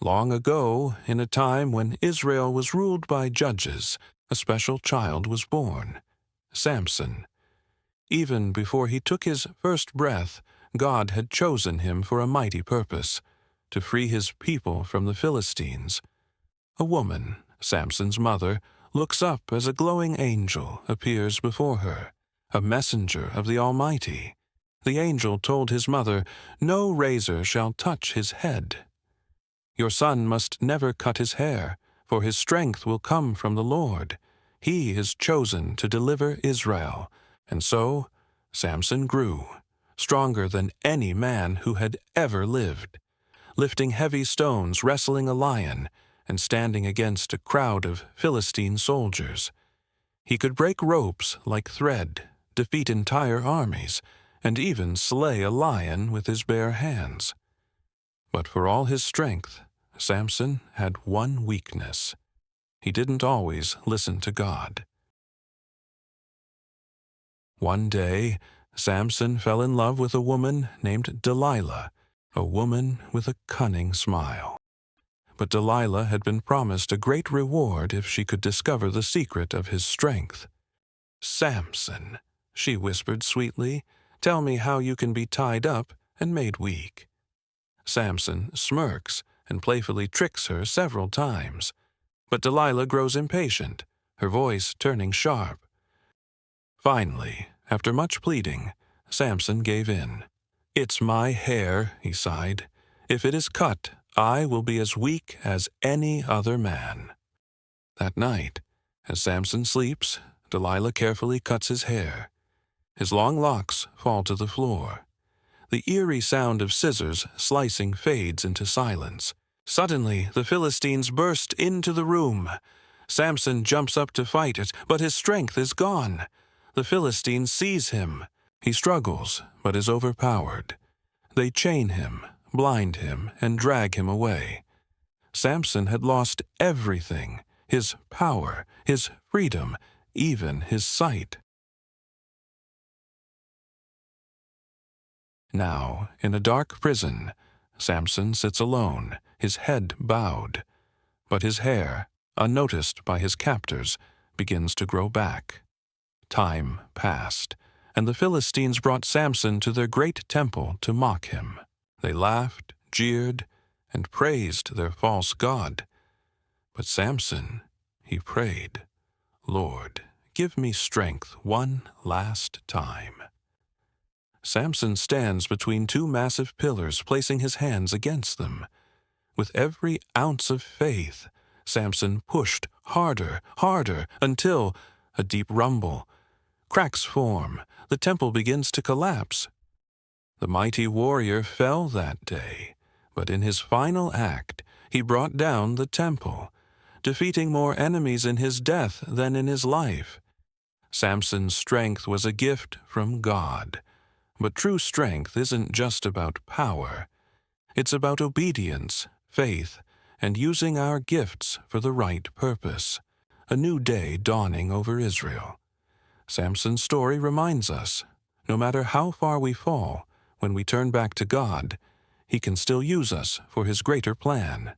Long ago, in a time when Israel was ruled by judges, a special child was born, Samson. Even before he took his first breath, God had chosen him for a mighty purpose, to free his people from the Philistines. A woman, Samson's mother, looks up as a glowing angel appears before her, a messenger of the Almighty. The angel told his mother, "No razor shall touch his head. Your son must never cut his hair, for his strength will come from the Lord. He is chosen to deliver Israel." And so Samson grew, stronger than any man who had ever lived, lifting heavy stones, wrestling a lion, and standing against a crowd of Philistine soldiers. He could break ropes like thread, defeat entire armies, and even slay a lion with his bare hands. But for all his strength, Samson had one weakness. He didn't always listen to God. One day, Samson fell in love with a woman named Delilah, a woman with a cunning smile. But Delilah had been promised a great reward if she could discover the secret of his strength. "Samson," she whispered sweetly, "tell me how you can be tied up and made weak." Samson smirks and playfully tricks her several times. But Delilah grows impatient, her voice turning sharp. Finally, after much pleading, Samson gave in. "It's my hair," he sighed. "If it is cut, I will be as weak as any other man." That night, as Samson sleeps, Delilah carefully cuts his hair. His long locks fall to the floor. The eerie sound of scissors slicing fades into silence. Suddenly, the Philistines burst into the room. Samson jumps up to fight it, but his strength is gone. The Philistines seize him. He struggles, but is overpowered. They chain him, blind him, and drag him away. Samson had lost everything: his power, his freedom, even his sight. Now, in a dark prison, Samson sits alone, his head bowed. But his hair, unnoticed by his captors, begins to grow back. Time passed, and the Philistines brought Samson to their great temple to mock him. They laughed, jeered, and praised their false god. But Samson, he prayed, "Lord, give me strength one last time." Samson stands between two massive pillars, placing his hands against them. With every ounce of faith, Samson pushed harder, harder, until a deep rumble. Cracks form. The temple begins to collapse. The mighty warrior fell that day, but in his final act, he brought down the temple, defeating more enemies in his death than in his life. Samson's strength was a gift from God. But true strength isn't just about power. It's about obedience, faith, and using our gifts for the right purpose. A new day dawning over Israel. Samson's story reminds us, no matter how far we fall, when we turn back to God, He can still use us for His greater plan.